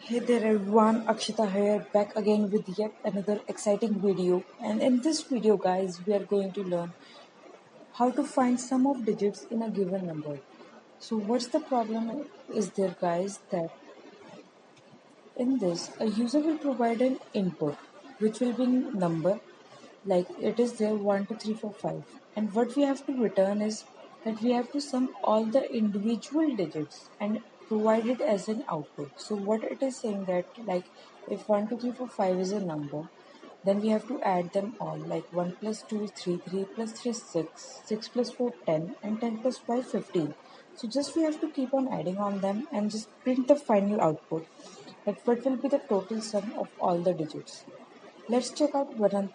Hey there everyone, Akshita here, back again with yet another exciting video. And in this video guys, we are going to learn how to find sum of digits in a given number. So what's the problem is there guys, that in this a user will provide an input which will be number, like it is there 1 2 3 4 5, and what we have to return is that we have to sum all the individual digits and provide it as an output. So what it is saying that, like, if 1 2 3 4 5 is a number, then we have to add them all, like 1 plus 2 is 3, 3 plus 3 is 6, 6 plus 4 10, and 10 plus 5 15. So just we have to keep on adding on them and just print the final output, that what will be the total sum of all the digits. Let's check out one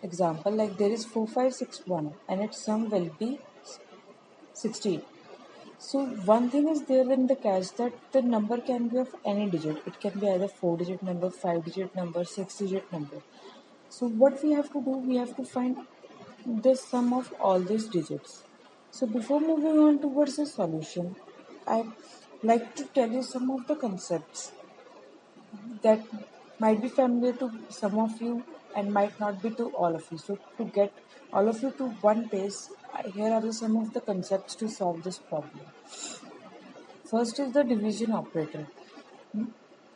example. Like there is 4561 and its sum will be 16. So one thing is there in the catch, that the number can be of any digit. It can be either 4-digit number, 5-digit number, 6-digit number. So what we have to do, we have to find the sum of all these digits. So before moving on towards the solution, I'd like to tell you some of the concepts that might be familiar to some of you and might not be to all of you. So to get all of you to one pace, here are some of the concepts to solve this problem. First is the division operator.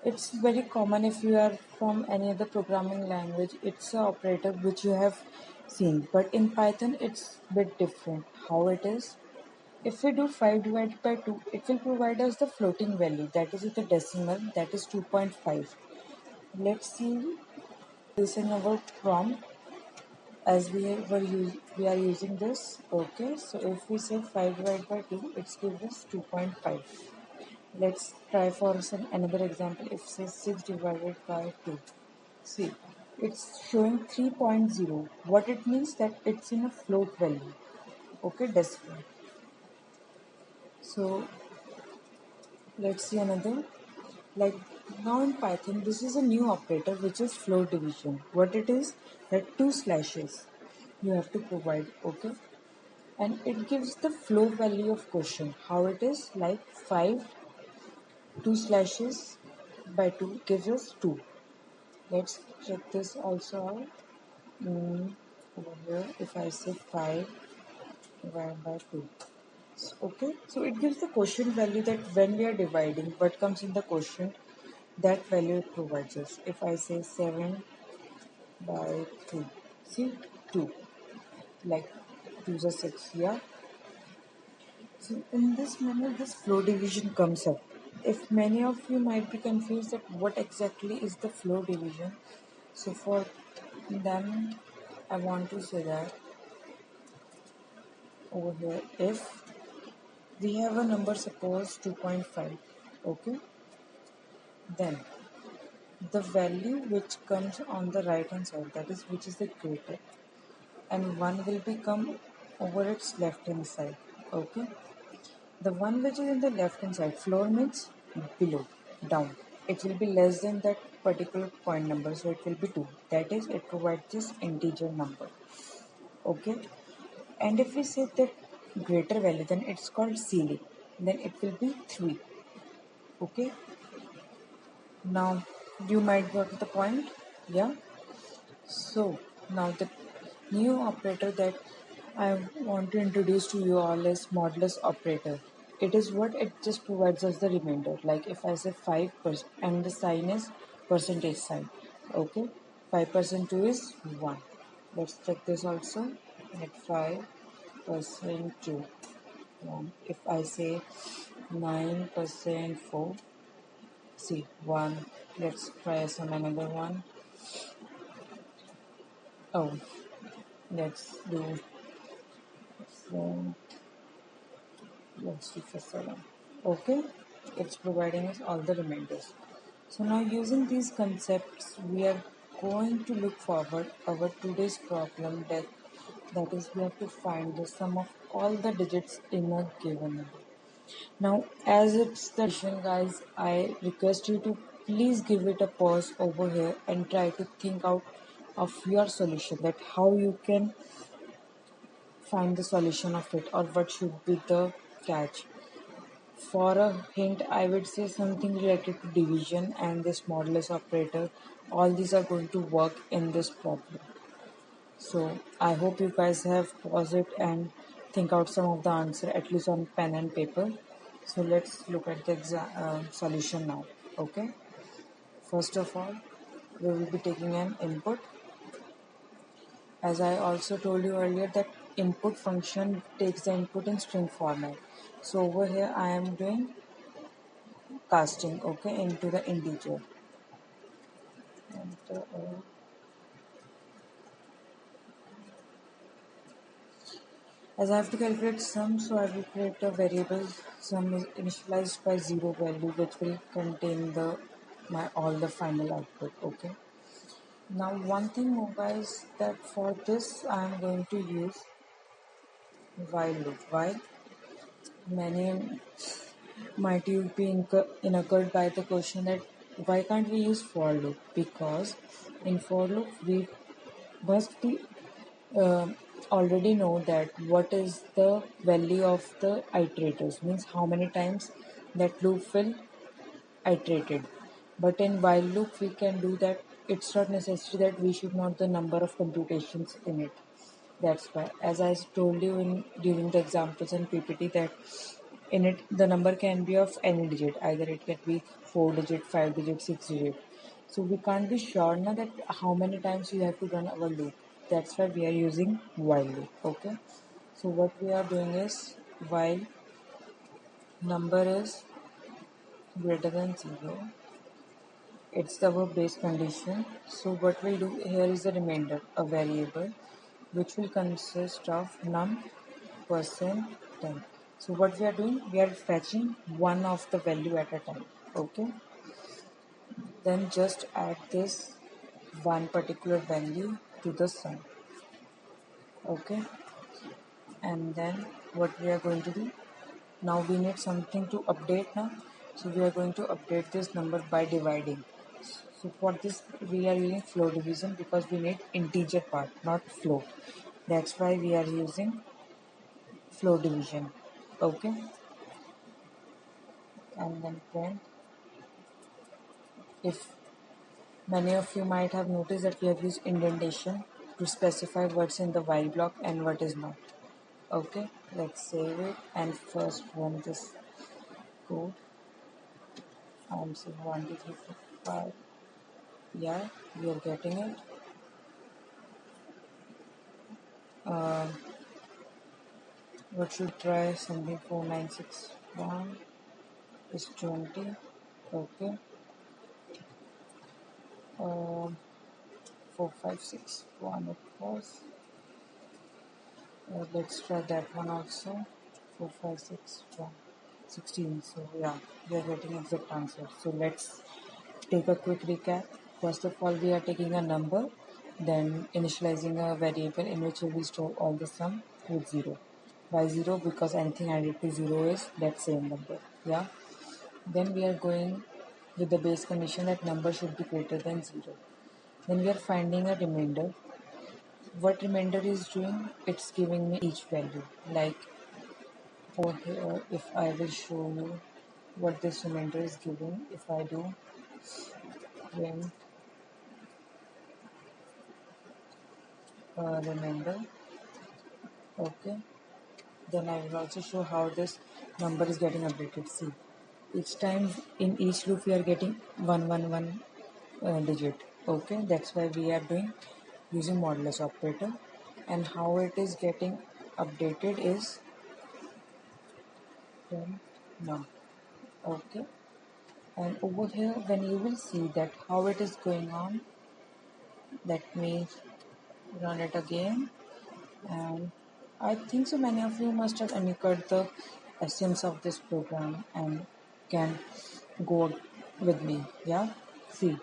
It's very common if you are from any other programming language. It's an operator which you have seen, but in Python it's a bit different. How it is? If we do 5 divided by 2, it will provide us the floating value, that is the decimal, that is 2.5. Let's see this in our prompt, as we are using this. Okay, so if we say 5 divided by 2, it's gives us 2.5. Let's try for some another example. If say 6 divided by 2, see, it's showing 3.0. What it means, that it's in a float value. Okay, decimal. So let's see another. Like now in Python, this is a new operator which is float division. What it is, that two slashes you have to provide. Okay, and it gives the float value of question. How it is, like 5, 2 slashes by 2 gives us 2. Let's check this also out. Over here, if I say 5 divided by 2. Okay, so it gives the quotient value, that when we are dividing, what comes in the quotient, that value it provides us. If I say 7 by 2, see, 2, like 2 is a 6, yeah. So in this manner, this flow division comes up. If many of you might be confused that what exactly is the flow division, so for them, I want to say that over here, if we have a number, suppose 2.5, okay, then the value which comes on the right hand side, that is which is the greater, and one will become over its left hand side. Okay, the one which is in the left hand side, floor means below, down, it will be less than that particular point number, so it will be 2, that is it provides this integer number. Okay, and if we say that greater value, then it's called ceiling, then it will be 3. Okay, now you might got the point. Yeah, so now the new operator that I want to introduce to you all is Modulus Operator. It is what it just provides us the remainder. Like if I say 5% and the sign is percentage sign. Okay, 5% 2 is 1. Let's check this also. At 5% 2, 1. If I say 9% 4, see 1. Let's try some another one. Oh, let's do, so let's do for 7. Okay, it's providing us all the remainders. So now using these concepts, we are going to look forward our today's problem, that is we have to find the sum of all the digits in a given number. Now as it's the addition guys, I request you to please give it a pause over here and try to think out of your solution, that how you can find the solution of it, or what should be the catch. For a hint, I would say something related to division and this modulus operator. All these are going to work in this problem. So I hope you guys have paused it and think out some of the answer at least on pen and paper. So let's look at the solution now. Okay. First of all, we will be taking an input. As I also told you earlier that input function takes the input in string format. So over here I am doing casting, okay, into the integer. And, as I have to calculate sum, so I will create a variable. Sum is initialized by 0 value, which will contain the my all the final output. Okay. Now one thing more, guys, that for this I am going to use while loop. Why? Many might you be occurred by the question that why can't we use for loop? Because in for loop we must be uh, already know that what is the value of the iterators, means how many times that loop will iterated. But in while loop we can do that. It's not necessary that we should know the number of computations in it. That's why, as I told you in during the examples in PPT, that in it the number can be of any digit. Either it can be 4 digit, 5 digit, 6 digit. So we can't be sure now that how many times you have to run our loop. That's why we are using while loop. Okay. So what we are doing is while number is greater than 0, it's our base condition. So what we'll do here is a remainder, a variable which will consist of num percent 10. So what we are doing, we are fetching one of the value at a time. Okay. Then just add this one particular value to the sum. Okay. And then what we are going to do, now we need something to update now. So we are going to update this number by dividing. So for this we are using float division because we need integer part, not float. That's why we are using float division. Okay. And then print. If many of you might have noticed that we have used indentation to specify what's in the while block and what is not. Okay, let's save it and first run this code. I'm saying 1, 2, 3, 4, 5. Yeah, we are getting it. Uh, what should try something 4961 is 20. Okay. 4561 it was. Let's try that one also. 4561 16. So yeah, we are getting exact answer. So let's take a quick recap. First of all, we are taking a number, then initializing a variable in which we store all the sum with 0. Why 0? Because anything added to 0 is that same number. Yeah. Then we are going with the base condition that number should be greater than 0. Then we are finding a remainder. What remainder is doing? It's giving me each value. Like over here, if I will show you what this remainder is giving, if I do print remainder, okay, then I will also show how this number is getting updated. See, each time in each loop we are getting 111 digit. Okay, that's why we are doing using modulus operator, and how it is getting updated is now. Okay, and over here when you will see that how it is going on, let me run it again. And I think so many of you must have understood the essence of this program and can go with me. Yeah. See,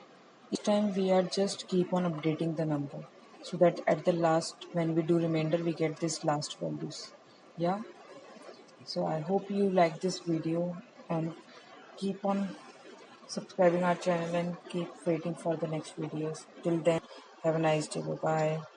each time we are just keep on updating the number so that at the last when we do remainder we get this last values. Yeah. So I hope you like this video and keep on subscribing our channel and keep waiting for the next videos. Till then, have a nice day. Bye bye.